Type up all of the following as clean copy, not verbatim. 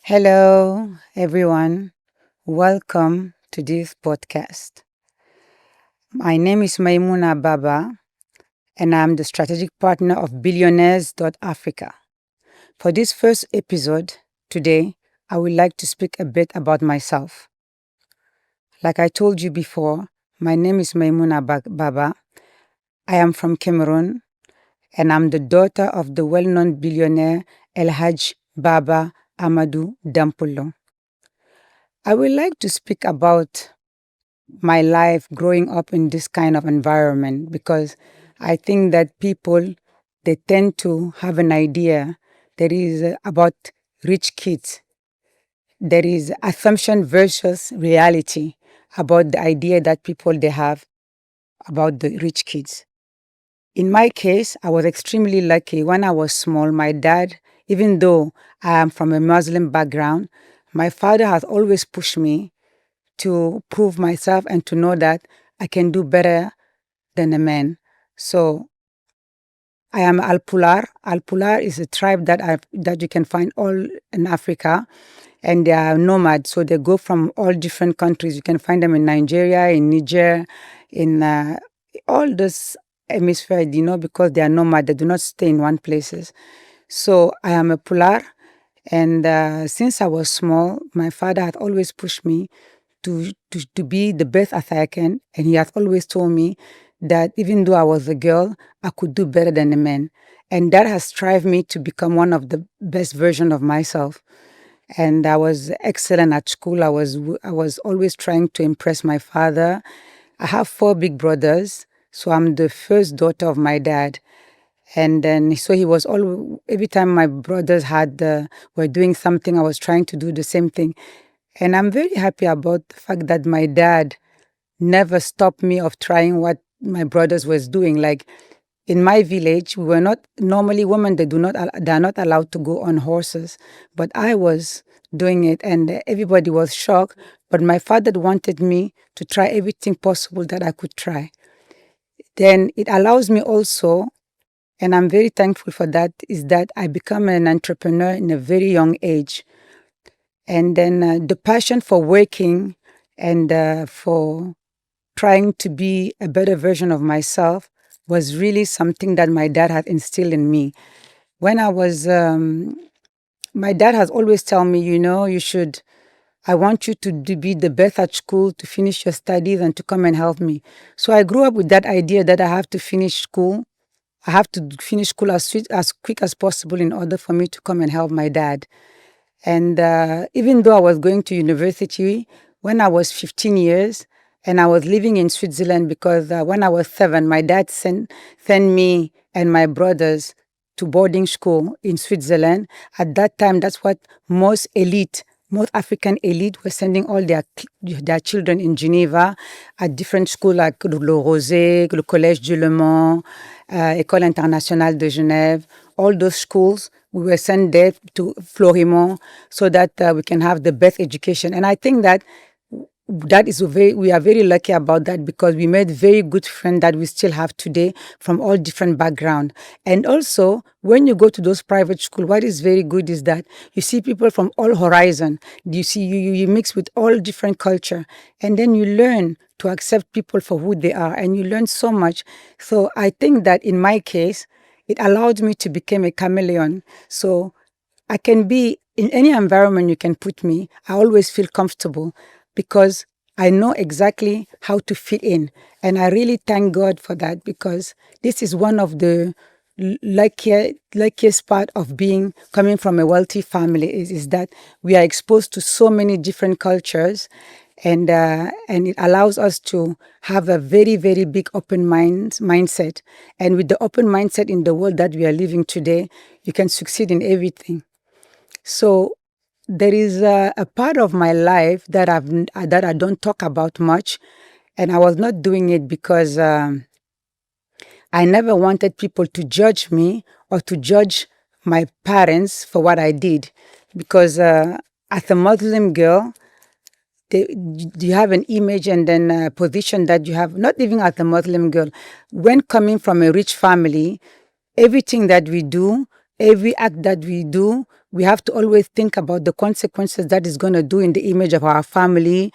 Hello, everyone. Welcome to this podcast. My name is Maimouna Baba, and I'm the strategic partner of Billionaires.Africa. For this first episode today, I would like to speak a bit about myself. Like I told you before, my name is Maimouna Baba. I am from Cameroon, and I'm the daughter of the well-known billionaire El Hajj Baba Amadou Danpullo. I would like to speak about my life growing up in this kind of environment because I think that people, they tend to have an idea that is about rich kids. There is assumption versus reality about the idea that people they have about the rich kids. In my case, I was extremely lucky. When I was small, my dad, even though I am from a Muslim background, my father has always pushed me to prove myself and to know that I can do better than a man. So I am Alpular. Alpular is a tribe that you can find all in Africa, and they are nomads. So they go from all different countries. You can find them in Nigeria, in Niger, in all this hemisphere, because they are nomad. They do not stay in one places. So I am a Pular, and since I was small, my father had always pushed me to be the best as I can. And he has always told me that even though I was a girl, I could do better than a man. And that has driven me to become one of the best version of myself. And I was excellent at school. I was always trying to impress my father. I have 4 big brothers, so I'm the first daughter of my dad. And then, so he was all every time my brothers were doing something, I was trying to do the same thing. And I'm very happy about the fact that my dad never stopped me of trying what my brothers was doing. Like in my village, we were not normally women. They are not allowed to go on horses, but I was doing it, and everybody was shocked. But my father wanted me to try everything possible that I could try. Then it allows me also, and I'm very thankful for that, is that I become an entrepreneur in a very young age. And then the passion for working and for trying to be a better version of myself was really something that my dad had instilled in me. When I was, my dad has always tell me, I want you to be the best at school, to finish your studies and to come and help me. So I grew up with that idea that I have to finish school. I have to finish school as quick as possible in order for me to come and help my dad. And even though I was going to university when I was 15 years, and I was living in Switzerland because when I was 7, my dad sent me and my brothers to boarding school in Switzerland. At that time, that's what most African elite were sending all their children in Geneva at different schools like Le Rosé, le Collège du Le Mans, École Internationale de Genève. All those schools, we were sent there to Florimont so that we can have the best education. And I think that we are very lucky about that because we made very good friends that we still have today from all different backgrounds. And also, when you go to those private schools, what is very good is that you see people from all horizon. You see, you mix with all different culture, and then you learn to accept people for who they are, and you learn so much. So I think that in my case, it allowed me to become a chameleon. So I can be in any environment you can put me. I always feel comfortable because I know exactly how to fit in. And I really thank God for that because this is one of the luckiest part of coming from a wealthy family is that we are exposed to so many different cultures, and it allows us to have a very, very big open mindset. And with the open mindset in the world that we are living today, you can succeed in everything. So there is a part of my life that I don't talk about much, and I was not doing it because I never wanted people to judge me or to judge my parents for what I did, because as a Muslim girl, you have an image and then a position that you have, not even as a Muslim girl. When coming from a rich family, everything that we do every act that we do, we have to always think about the consequences that is going to do in the image of our family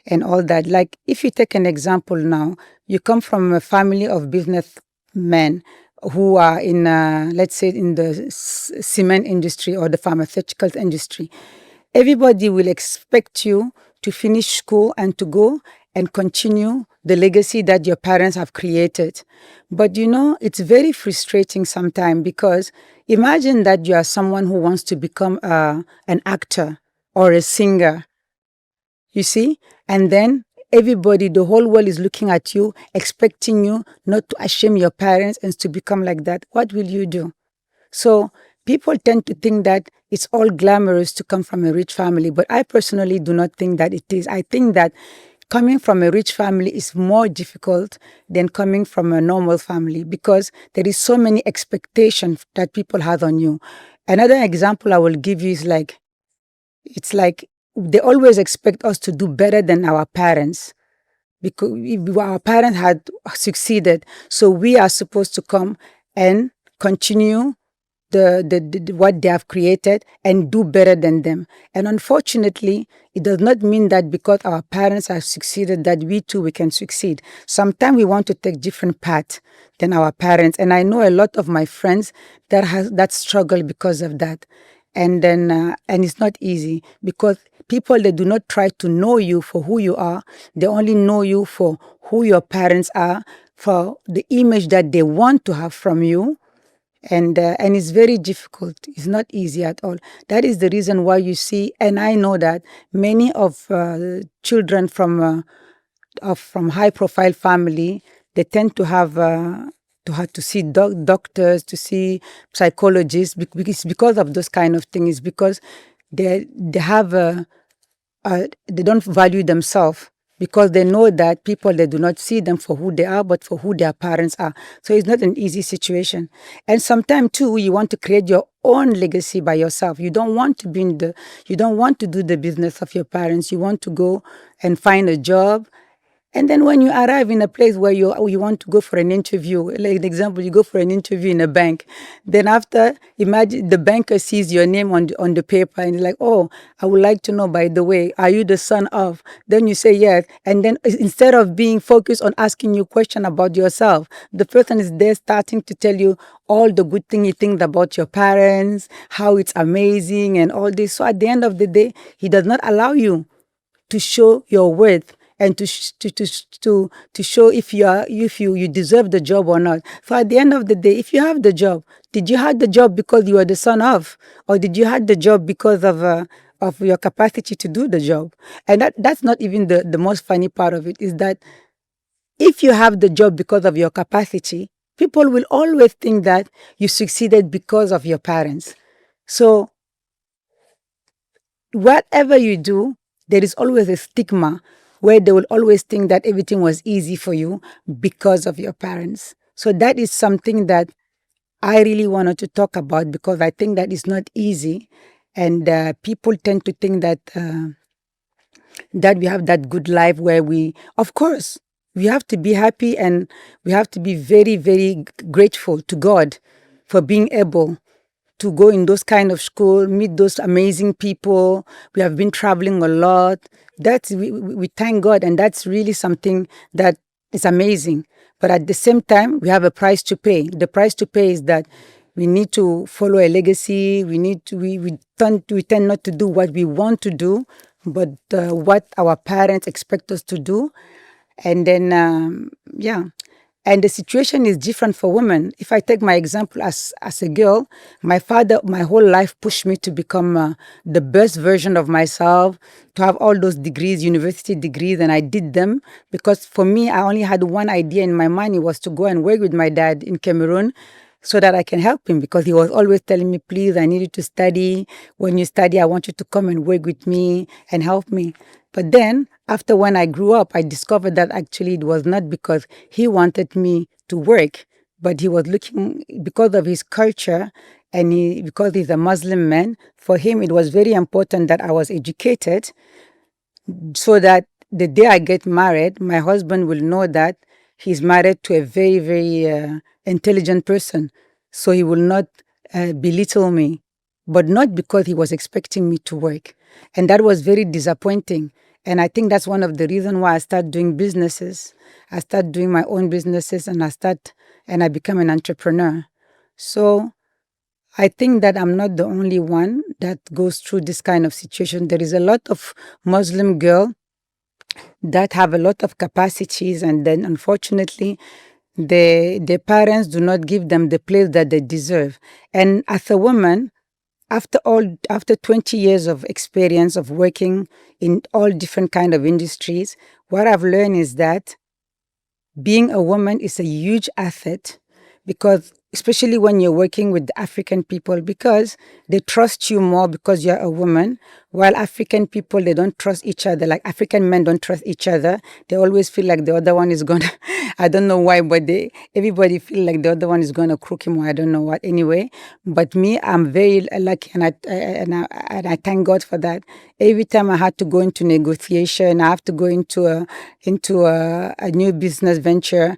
and all that. Like, if you take an example now, you come from a family of businessmen who are in, let's say, in the cement industry or the pharmaceutical industry. Everybody will expect you to finish school and to go and continue the legacy that your parents have created. But it's very frustrating sometimes, because imagine that you are someone who wants to become an actor or a singer, you see, and then everybody, the whole world is looking at you, expecting you not to shame your parents and to become like that. What will you do? So people tend to think that it's all glamorous to come from a rich family, but I personally do not think that it is. I think that coming from a rich family is more difficult than coming from a normal family, because there is so many expectations that people have on you. Another example I will give you is like, it's like they always expect us to do better than our parents, because if our parents had succeeded, so we are supposed to come and continue what they have created and do better than them. And unfortunately, it does not mean that because our parents have succeeded that we too we can succeed. Sometimes we want to take different paths than our parents, and I know a lot of my friends that struggle because of that. And then and it's not easy, because people, they do not try to know you for who you are. They only know you for who your parents are, for the image that they want to have from you. And it's very difficult. It's not easy at all. That is the reason why you see, and I know that many of children from high profile family, they tend to have to see doctors, to see psychologists, because of those kind of things. Because they have they don't value themselves, because they know that people, they do not see them for who they are, but for who their parents are. So it's not an easy situation. And sometimes too, you want to create your own legacy by yourself. You don't want to you don't want to do the business of your parents. You want to go and find a job. And then when you arrive in a place where you want to go for an interview, like an example, you go for an interview in a bank. Then after, imagine the banker sees your name on the paper and he's like, oh, I would like to know, by the way, are you the son of? Then you say yes. And then instead of being focused on asking you question about yourself, the person is there starting to tell you all the good thing he thinks about your parents, how it's amazing and all this. So at the end of the day, he does not allow you to show your worth and to show if you deserve the job or not. So at the end of the day, if you have the job, did you have the job because you are the son of, or did you have the job because of your capacity to do the job? And that's not even the most funny part of it, is that if you have the job because of your capacity, people will always think that you succeeded because of your parents. So whatever you do, there is always a stigma where they will always think that everything was easy for you because of your parents. So that is something that I really wanted to talk about, because I think that is not easy. And people tend to think that we have that good life where of course, we have to be happy, and we have to be very, very grateful to God for being able to go in those kind of school, meet those amazing people. We have been traveling a lot. We thank God, and that's really something that is amazing. But at the same time, we have a price to pay. The price to pay is that we need to follow a legacy. We tend not to do what we want to do, but what our parents expect us to do. And then, yeah. And the situation is different for women. If I take my example as a girl, my father, my whole life pushed me to become the best version of myself, to have all those degrees, university degrees, and I did them because for me, I only had one idea in my mind. It was to go and work with my dad in Cameroon so that I can help him, because he was always telling me, please, I need you to study. When you study, I want you to come and work with me and help me. But then, after when I grew up, I discovered that actually it was not because he wanted me to work, but he was looking, because of his culture, and because he's a Muslim man, for him it was very important that I was educated, so that the day I get married, my husband will know that he's married to a very, very intelligent person. So he will not belittle me, but not because he was expecting me to work. And that was very disappointing. And I think that's one of the reasons why I started doing businesses. I started doing my own businesses, and I become an entrepreneur. So I think that I'm not the only one that goes through this kind of situation. There is a lot of Muslim girl that have a lot of capacities, and then unfortunately their parents do not give them the place that they deserve. And as a woman, after 20 years of experience of working in all different kind of industries, what I've learned is that being a woman is a huge asset, because especially when you're working with the African people, because they trust you more because you're a woman, while African people, they don't trust each other. Like African men don't trust each other. They always feel like the other one is gonna I don't know why, but everybody feel like the other one is gonna crook him, or I don't know what. Anyway, but me, I'm very lucky, and I thank God for that. Every time I had to go into negotiation, I have to go into a new business venture.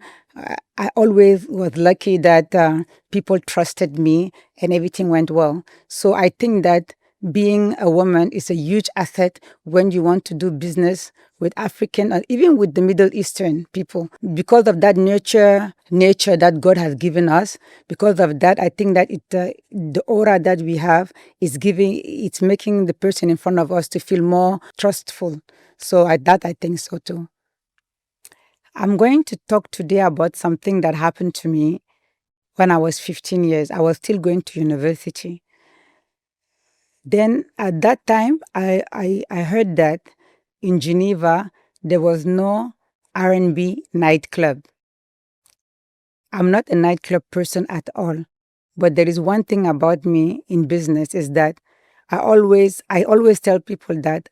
I always was lucky that people trusted me and everything went well. So I think that being a woman is a huge asset when you want to do business with African or even with the Middle Eastern people. Because of that nature that God has given us, because of that, I think that the aura that we have it's making the person in front of us to feel more trustful. So I think so too. I'm going to talk today about something that happened to me when I was 15 years. I was still going to university. Then at that time, I heard that in Geneva, there was no R&B nightclub. I'm not a nightclub person at all. But there is one thing about me in business is that I always tell people that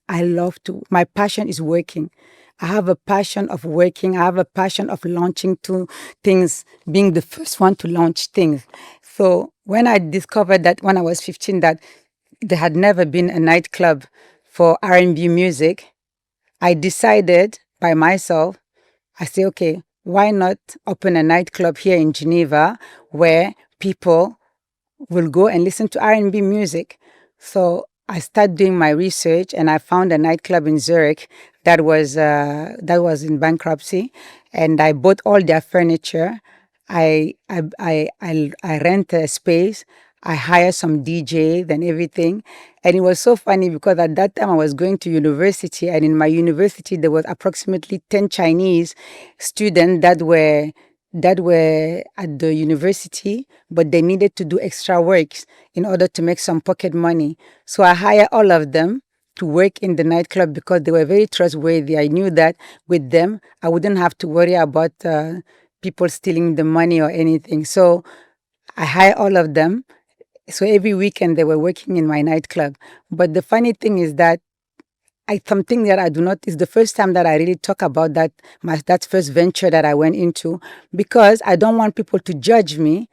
my passion is working. I have a passion of working. I have a passion of launching two things, being the first one to launch things. So when I discovered that when I was 15 that there had never been a nightclub for R&B music, I decided by myself, I say, okay, why not open a nightclub here in Geneva where people will go and listen to R&B music? So I started doing my research, and I found a nightclub in Zurich that was in bankruptcy, and I bought all their furniture. I rent a space. I hire some DJs and everything. And it was so funny because at that time I was going to university, and in my university there was approximately 10 Chinese students that were at the university, but they needed to do extra works in order to make some pocket money. So I hired all of them to work in the nightclub because they were very trustworthy. I knew that with them, I wouldn't have to worry about people stealing the money or anything. So I hired all of them. So every weekend they were working in my nightclub. But the funny thing is that something that I do not is the first time that I really talk about that first venture that I went into, because I don't want people to judge me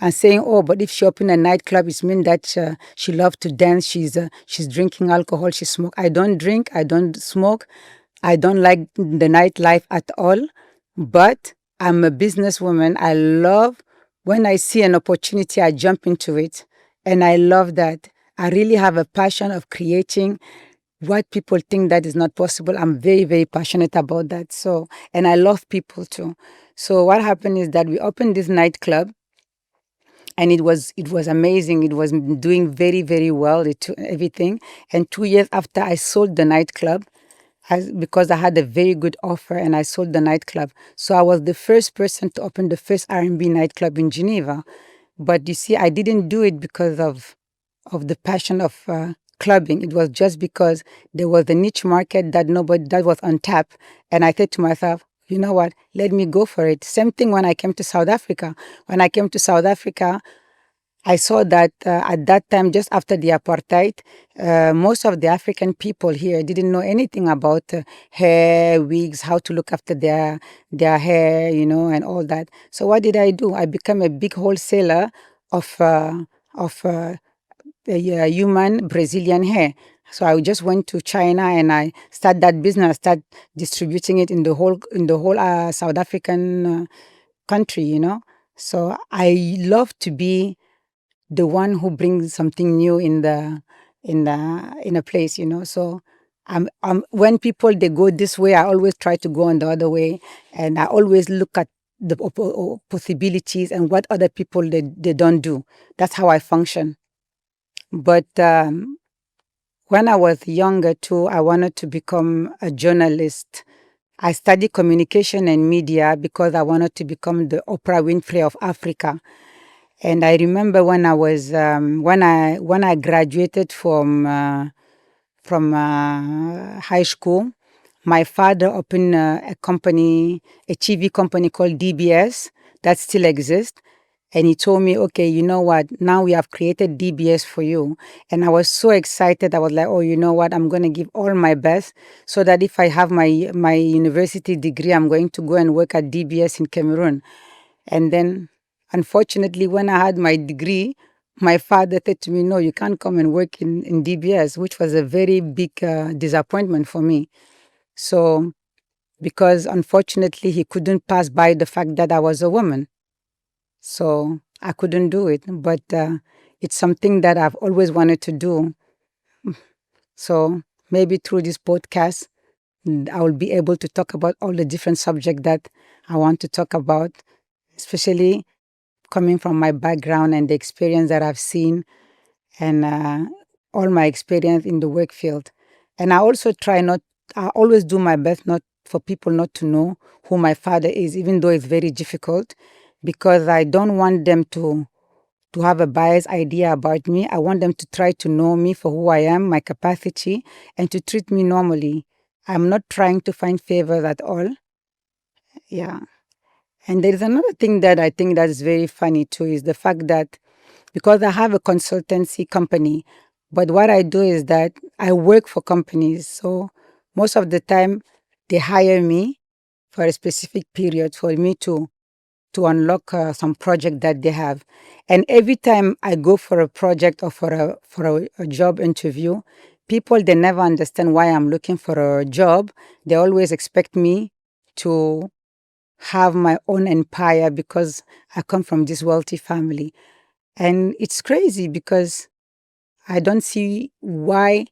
and saying, "Oh, but if she opened a nightclub, it means that she loves to dance. She's drinking alcohol. She smoke." I don't drink. I don't smoke. I don't like the nightlife at all. But I'm a businesswoman. I love when I see an opportunity, I jump into it, and I love that. I really have a passion of creating what people think that is not possible. I'm very, very passionate about that. So, and I love people too. So what happened is that we opened this nightclub, and it was amazing. It was doing very, very well. It took everything. And 2 years after I sold the nightclub, because I had a very good offer, and I sold the nightclub. So I was the first person to open the first R&B nightclub in Geneva. But you see, I didn't do it because of the passion of clubbing. It was just because there was a niche market that was on tap, and I said to myself, you know what? Let me go for it. Same thing when I came to South Africa. When I came to South Africa, I saw that at that time, just after the apartheid, most of the African people here didn't know anything about hair, wigs, how to look after their hair, and all that. So what did I do? I became a big wholesaler of human Brazilian hair. So I just went to China and I started that business, start distributing it in the whole South African country. So I love to be the one who brings something new in a place, So when people they go this way, I always try to go on the other way, and I always look at the possibilities and what other people they don't do. That's how I function. But when I was younger too, I wanted to become a journalist. I studied communication and media because I wanted to become the Oprah Winfrey of Africa. And I remember when I was when I graduated from high school, my father opened a company, a TV company called DBS that still exists. And he told me, okay, you know what? Now we have created DBS for you. And I was so excited. I was like, oh, you know what? I'm going to give all my best so that if I have my university degree, I'm going to go and work at DBS in Cameroon. And then, unfortunately, when I had my degree, my father said to me, no, you can't come and work in DBS, which was a very big disappointment for me. So, because unfortunately, he couldn't pass by the fact that I was a woman. So I couldn't do it, but it's something that I've always wanted to do. So maybe through this podcast, I will be able to talk about all the different subjects that I want to talk about, especially coming from my background and the experience that I've seen and all my experience in the work field. And I also I always do my best not for people not to know who my father is, even though it's very difficult, because I don't want them to have a biased idea about me. I want them to try to know me for who I am, my capacity, and to treat me normally. I'm not trying to find favors at all. Yeah. And there is another thing that I think that is very funny too, is the fact that because I have a consultancy company, but what I do is that I work for companies. So most of the time they hire me for a specific period for me to unlock some project that they have. And every time I go for a project or for a job interview, people they never understand why I'm looking for a job. They always expect me to have my own empire because I come from this wealthy family. And it's crazy because I don't see why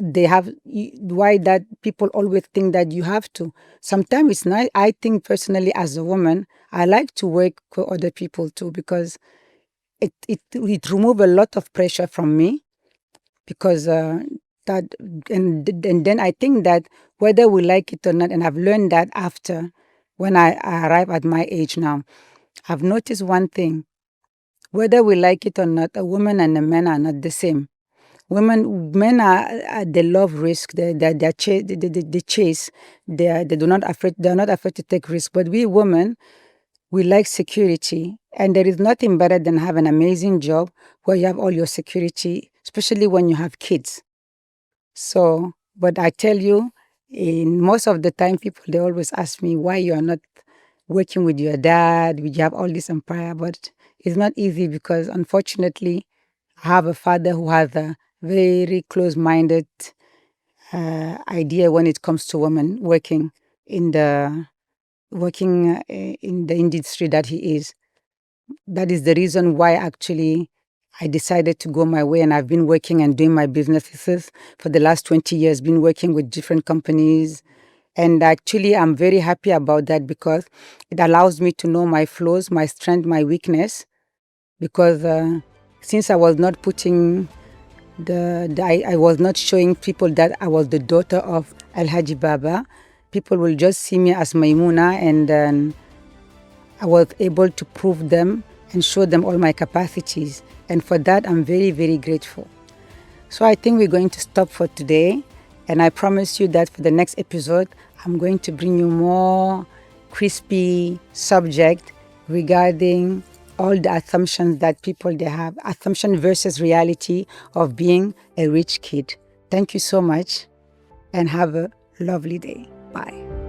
why that people always think that you have to. Sometimes it's nice. I think personally as a woman, I like to work for other people too because it remove a lot of pressure from me because that and then I think that whether we like it or not, and I've learned that after when I arrive at my age now, I've noticed one thing: whether we like it or not, a woman and a man are not the same. Men are they love risk. They chase. They do not afraid. They are not afraid to take risk. But we women, we like security, and there is nothing better than have an amazing job where you have all your security, especially when you have kids. So, but I tell you, in most of the time, people they always ask me why you are not working with your dad. You have all this empire, but it's not easy because unfortunately, I have a father who has a very close-minded idea when it comes to women working in the industry that he is. That is the reason why actually I decided to go my way, and I've been working and doing my businesses for the last 20 years, been working with different companies. And actually, I'm very happy about that because it allows me to know my flaws, my strength, my weakness. Because since I was not putting I was not showing people that I was the daughter of Alhaji Baba, people will just see me as Maimouna, and then I was able to prove them and show them all my capacities. And for that, I'm very, very grateful. So I think we're going to stop for today. And I promise you that for the next episode, I'm going to bring you more crispy subject regarding all the assumptions that people they have, assumption versus reality of being a rich kid. Thank you so much and have a lovely day. Bye.